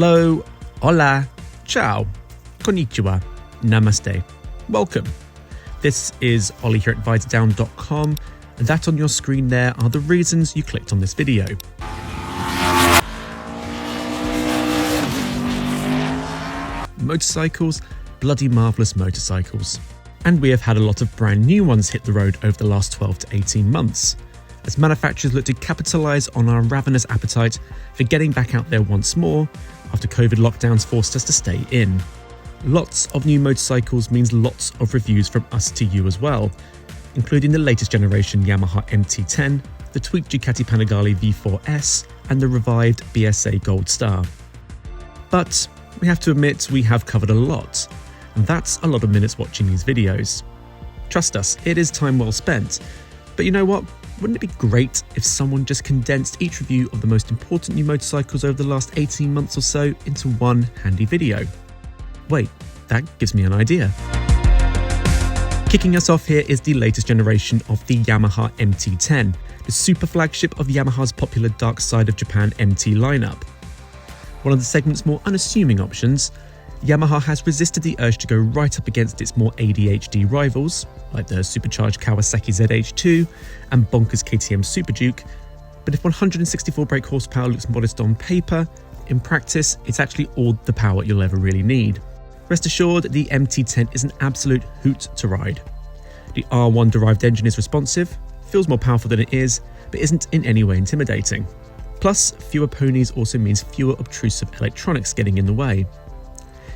Hello, hola, ciao, konnichiwa, namaste, welcome. This is Ollie here at Visordown.com, and that on your screen there are the reasons you clicked on this video. Motorcycles, bloody marvellous motorcycles. And we have had a lot of brand new ones hit the road over the last 12 to 18 months, as manufacturers look to capitalise on our ravenous appetite for getting back out there once more after COVID lockdowns forced us to stay in. Lots of new motorcycles means lots of reviews from us to you as well, including the latest generation Yamaha MT10, the tweaked Ducati Panigale V4S, and the revived BSA Goldstar. But we have to admit we have covered a lot, and that's a lot of minutes watching these videos. Trust us, it is time well spent. But you know what? Wouldn't it be great if someone just condensed each review of the most important new motorcycles over the last 18 months or so into one handy video? Wait, that gives me an idea. Kicking us off here is the latest generation of the Yamaha MT10, the super flagship of Yamaha's popular Dark Side of Japan MT lineup. One of the segment's more unassuming options, Yamaha has resisted the urge to go right up against its more ADHD rivals, like the supercharged Kawasaki ZH2 and bonkers KTM Super Duke, but if 164 brake horsepower looks modest on paper, in practice it's actually all the power you'll ever really need. Rest assured, the MT10 is an absolute hoot to ride. The R1 derived engine is responsive, feels more powerful than it is, but isn't in any way intimidating. Plus, fewer ponies also means fewer obtrusive electronics getting in the way.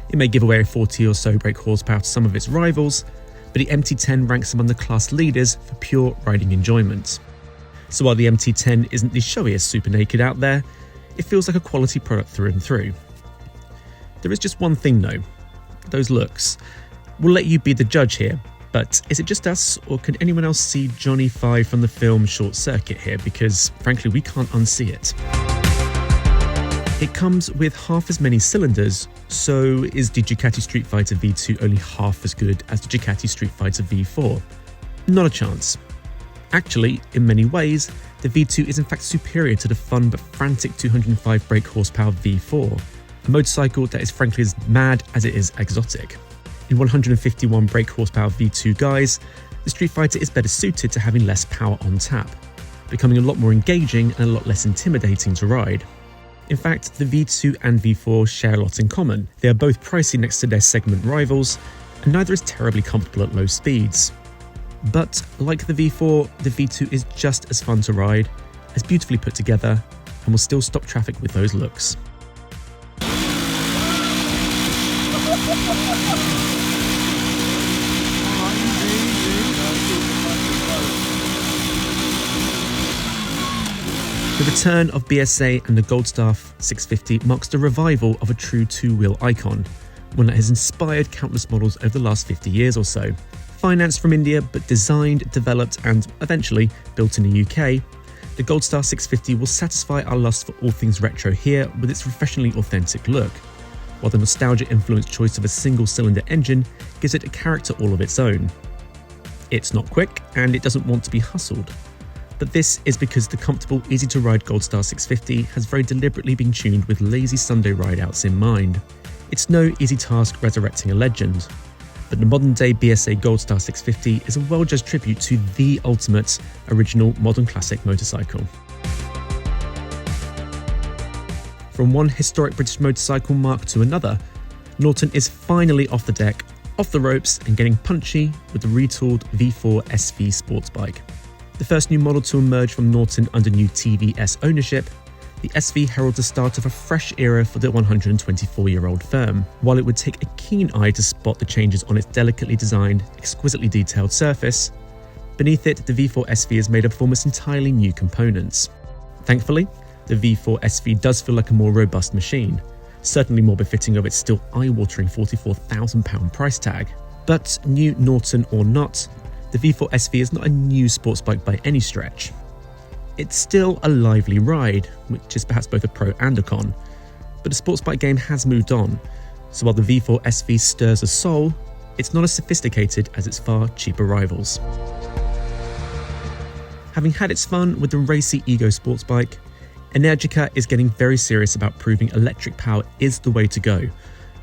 It may give away 40 or so brake horsepower to some of its rivals, but the MT10 ranks among the class leaders for pure riding enjoyment. So while the MT10 isn't the showiest super naked out there, it feels like a quality product through and through. There is just one thing though, those looks. We'll let you be the judge here, but is it just us, or can anyone else see Johnny Five from the film Short Circuit here? Because frankly we can't unsee it. It comes with half as many cylinders, so is the Ducati Street Fighter V2 only half as good as the Ducati Street Fighter V4? Not a chance. Actually, in many ways, the V2 is in fact superior to the fun but frantic 205 brake horsepower V4, a motorcycle that is frankly as mad as it is exotic. In 151 brake horsepower V2 guise, the Street Fighter is better suited to having less power on tap, becoming a lot more engaging and a lot less intimidating to ride. In fact, the V2 and V4 share a lot in common. They are both pricey next to their segment rivals, and neither is terribly comfortable at low speeds. But like the V4, the V2 is just as fun to ride, as beautifully put together, and will still stop traffic with those looks. The return of BSA and the Goldstar 650 marks the revival of a true two-wheel icon, one that has inspired countless models over the last 50 years or so. Financed from India but designed, developed and eventually built in the UK, the Goldstar 650 will satisfy our lust for all things retro here with its refreshingly authentic look, while the nostalgia-influenced choice of a single-cylinder engine gives it a character all of its own. It's not quick and it doesn't want to be hustled. But this is because the comfortable, easy-to-ride Goldstar 650 has very deliberately been tuned with lazy Sunday ride-outs in mind. It's no easy task resurrecting a legend, but the modern-day BSA Goldstar 650 is a well-judged tribute to the ultimate, original modern classic motorcycle. From one historic British motorcycle mark to another, Norton is finally off the deck, off the ropes and getting punchy with the retooled V4 SV sports bike. The first new model to emerge from Norton under new TVS ownership, the SV heralds the start of a fresh era for the 124-year-old firm. While it would take a keen eye to spot the changes on its delicately designed, exquisitely detailed surface, beneath it the V4 SV is made up of almost entirely new components. Thankfully, the V4 SV does feel like a more robust machine, certainly more befitting of its still eye-watering £44,000 price tag. But new Norton or not, the V4 SV is not a new sports bike by any stretch. It's still a lively ride, which is perhaps both a pro and a con, but the sports bike game has moved on, so while the V4 SV stirs a soul, it's not as sophisticated as its far cheaper rivals. Having had its fun with the racy Ego sports bike, Energica is getting very serious about proving electric power is the way to go,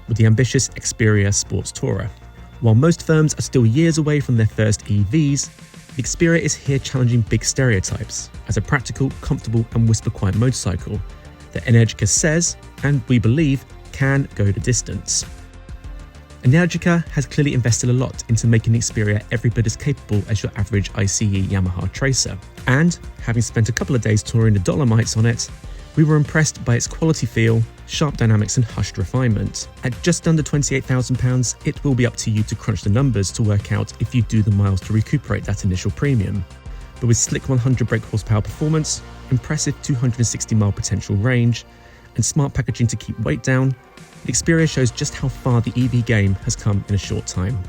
with the ambitious Xperia Sports Tourer. While most firms are still years away from their first EVs, the Xperia is here challenging big stereotypes as a practical, comfortable and whisper-quiet motorcycle that Energica says, and we believe, can go the distance. Energica has clearly invested a lot into making the Xperia every bit as capable as your average ICE Yamaha Tracer, and having spent a couple of days touring the Dolomites on it, we were impressed by its quality feel, sharp dynamics and hushed refinement. At just under £28,000, it will be up to you to crunch the numbers to work out if you do the miles to recuperate that initial premium. But with slick 100 brake horsepower performance, impressive 260 mile potential range, and smart packaging to keep weight down, the Xperia shows just how far the EV game has come in a short time.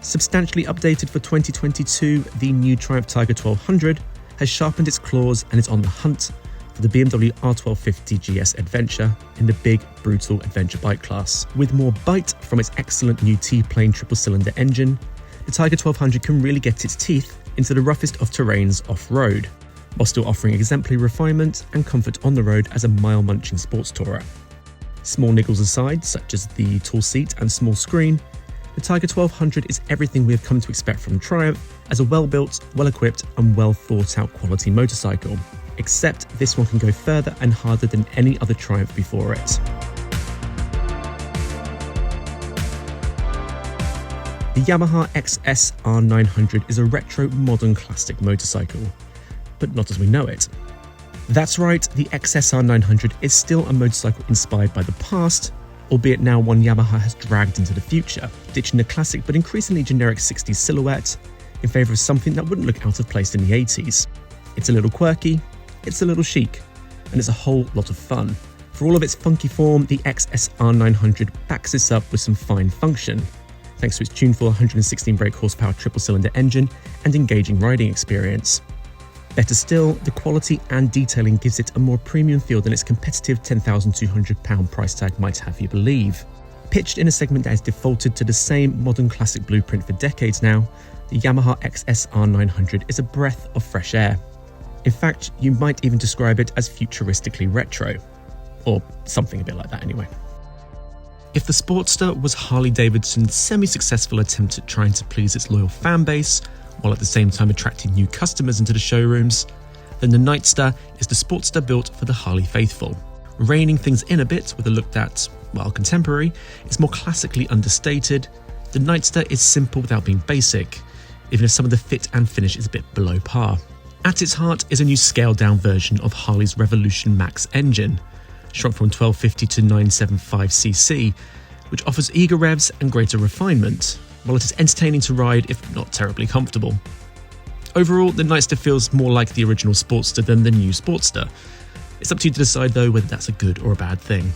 Substantially updated for 2022, the new Triumph Tiger 1200 has sharpened its claws and is on the hunt for the BMW R1250 GS Adventure in the big, brutal adventure bike class. With more bite from its excellent new T-Plane triple-cylinder engine, the Tiger 1200 can really get its teeth into the roughest of terrains off-road, while still offering exemplary refinement and comfort on the road as a mile-munching sports tourer. Small niggles aside, such as the tall seat and small screen, the Tiger 1200 is everything we have come to expect from Triumph as a well-built, well-equipped and well-thought-out quality motorcycle, except this one can go further and harder than any other Triumph before it. The Yamaha XR900 is a retro modern classic motorcycle, but not as we know it. That's right, the XR900 is still a motorcycle inspired by the past, albeit now one Yamaha has dragged into the future, ditching the classic but increasingly generic 60s silhouette in favour of something that wouldn't look out of place in the 80s. It's a little quirky, it's a little chic, and it's a whole lot of fun. For all of its funky form, the XR900 backs this up with some fine function, thanks to its tuneful 116 brake horsepower triple-cylinder engine and engaging riding experience. Better still, the quality and detailing gives it a more premium feel than its competitive £10,200 price tag might have you believe. Pitched in a segment that has defaulted to the same modern classic blueprint for decades now, the Yamaha XR900 is a breath of fresh air. In fact, you might even describe it as futuristically retro. Or something a bit like that anyway. If the Sportster was Harley-Davidson's semi-successful attempt at trying to please its loyal fan base, while at the same time attracting new customers into the showrooms, then the Nightstar is the Sportster built for the Harley faithful. Reining things in a bit with a look that, while contemporary, is more classically understated, the Nightstar is simple without being basic, even if some of the fit and finish is a bit below par. At its heart is a new scaled-down version of Harley's Revolution Max engine, shrunk from 1250 to 975cc, which offers eager revs and greater refinement, while it is entertaining to ride if not terribly comfortable. Overall, the Nightstar feels more like the original Sportster than the new Sportster. It's up to you to decide though whether that's a good or a bad thing.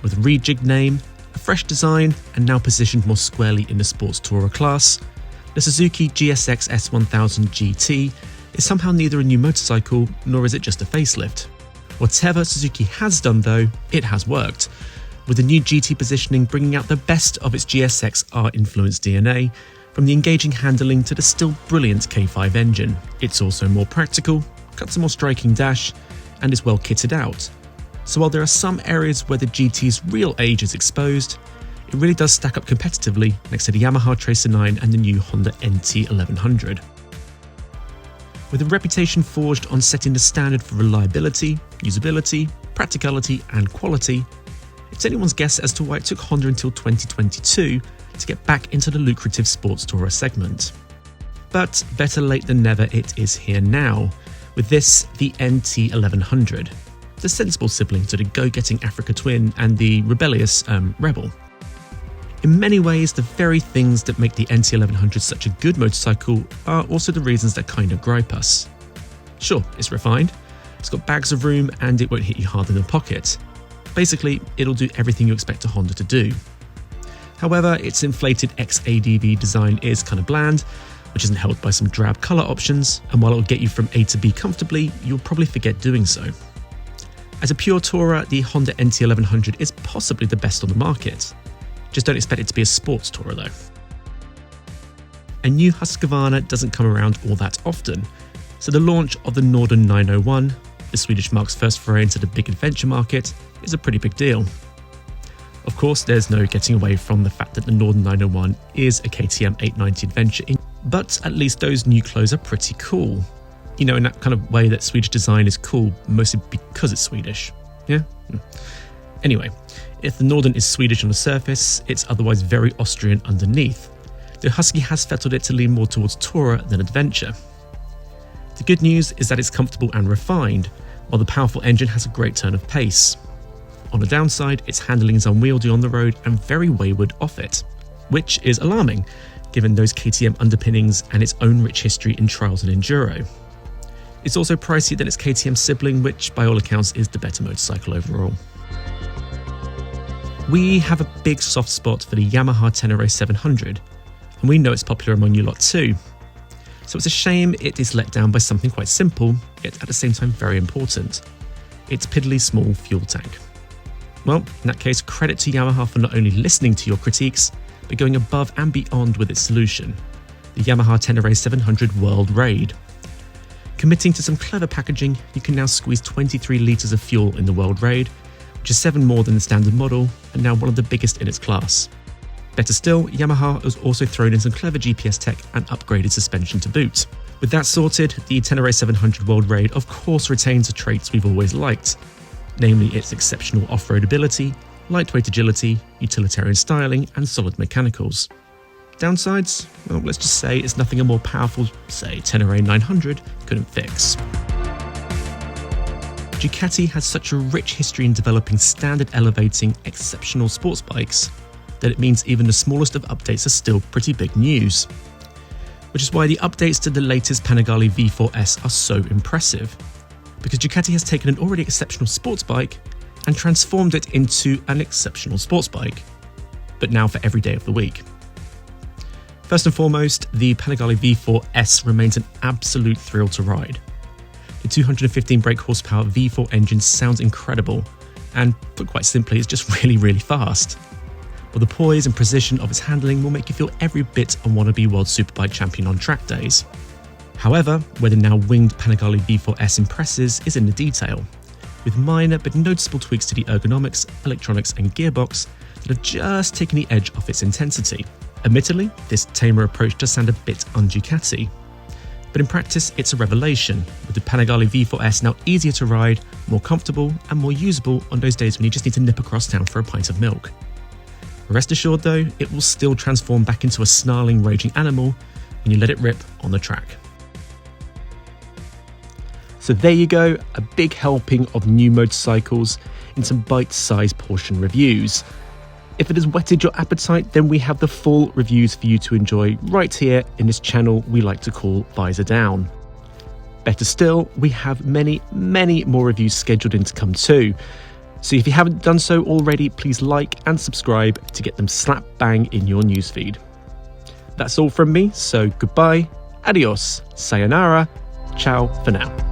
With a rejigged name, a fresh design, and now positioned more squarely in the sports tourer class, the Suzuki GSX S1000 GT is somehow neither a new motorcycle nor is it just a facelift. Whatever Suzuki has done though, it has worked, with the new GT positioning bringing out the best of its GSX R-influenced DNA, from the engaging handling to the still brilliant K5 engine. It's also more practical, cuts a more striking dash, and is well kitted out. So while there are some areas where the GT's real age is exposed, it really does stack up competitively next to the Yamaha Tracer 9 and the new Honda NT1100. With a reputation forged on setting the standard for reliability, usability, practicality, and quality, it's anyone's guess as to why it took Honda until 2022 to get back into the lucrative sports tourer segment. But better late than never, it is here now, with this, the NT1100, the sensible sibling to the go-getting Africa Twin and the rebellious Rebel. In many ways, the very things that make the NT1100 such a good motorcycle are also the reasons that kind of gripe us. Sure, it's refined, it's got bags of room, and it won't hit you hard in the pocket. Basically, it'll do everything you expect a Honda to do. However, its inflated XADV design is kind of bland, which isn't helped by some drab colour options, and while it'll get you from A to B comfortably, you'll probably forget doing so. As a pure tourer, the Honda NT1100 is possibly the best on the market. Just don't expect it to be a sports tourer though. A new Husqvarna doesn't come around all that often, So the launch of the Norton 901, the Swedish marque's first foray into the big adventure market, is a pretty big deal. Of course, there's no getting away from the fact that the Norton 901 is a KTM 890 adventure, but at least those new clothes are pretty cool. You know, in that kind of way that Swedish design is cool, mostly because it's Swedish. Yeah? Anyway, if the Norton is Swedish on the surface, it's otherwise very Austrian underneath. The Husky has fettled it to lean more towards tourer than adventure. The good news is that it's comfortable and refined, while the powerful engine has a great turn of pace. On the downside, its handling is unwieldy on the road and very wayward off it, which is alarming, given those KTM underpinnings and its own rich history in trials and enduro. It's also pricier than its KTM sibling, which by all accounts is the better motorcycle overall. We have a big soft spot for the Yamaha Tenera 700, and we know it's popular among you lot too. So it's a shame it is let down by something quite simple, yet at the same time very important: its piddly small fuel tank. Well, in that case, credit to Yamaha for not only listening to your critiques, but going above and beyond with its solution, the Yamaha Tenera 700 World Raid. Committing to some clever packaging, you can now squeeze 23 litres of fuel in the World Raid, which is 7 more than the standard model, and now one of the biggest in its class. Better still, Yamaha has also thrown in some clever GPS tech and upgraded suspension to boot. With that sorted, the Tenera 700 World Raid of course retains the traits we've always liked, namely its exceptional off-road ability, lightweight agility, utilitarian styling, and solid mechanicals. Downsides? Well, let's just say it's nothing a more powerful, say, Tenera 900 couldn't fix. Ducati has such a rich history in developing standard elevating, exceptional sports bikes that it means even the smallest of updates are still pretty big news. Which is why the updates to the latest Panigale V4S are so impressive, because Ducati has taken an already exceptional sports bike and transformed it into an exceptional sports bike, but now for every day of the week. First and foremost, the Panigale V4S remains an absolute thrill to ride. The 215 brake horsepower V4 engine sounds incredible, and put quite simply, it's just really fast. But the poise and precision of its handling will make you feel every bit a wannabe world superbike champion on track days. However, where the now winged Panigale V4S impresses is in the detail, with minor but noticeable tweaks to the ergonomics, electronics and gearbox that have just taken the edge off its intensity. Admittedly, this tamer approach does sound a bit un-Ducati, but in practice it's a revelation, with the Panigale V4S now easier to ride, more comfortable and more usable on those days when you just need to nip across town for a pint of milk. Rest assured though, it will still transform back into a snarling, raging animal when you let it rip on the track. So there you go, a big helping of new motorcycles in some bite-sized portion reviews. If it has whetted your appetite, then we have the full reviews for you to enjoy right here in this channel we like to call Visordown. Better still, we have many more reviews scheduled in to come too. So if you haven't done so already, please like and subscribe to get them slap bang in your newsfeed. That's all from me, so goodbye, adios, sayonara, ciao for now.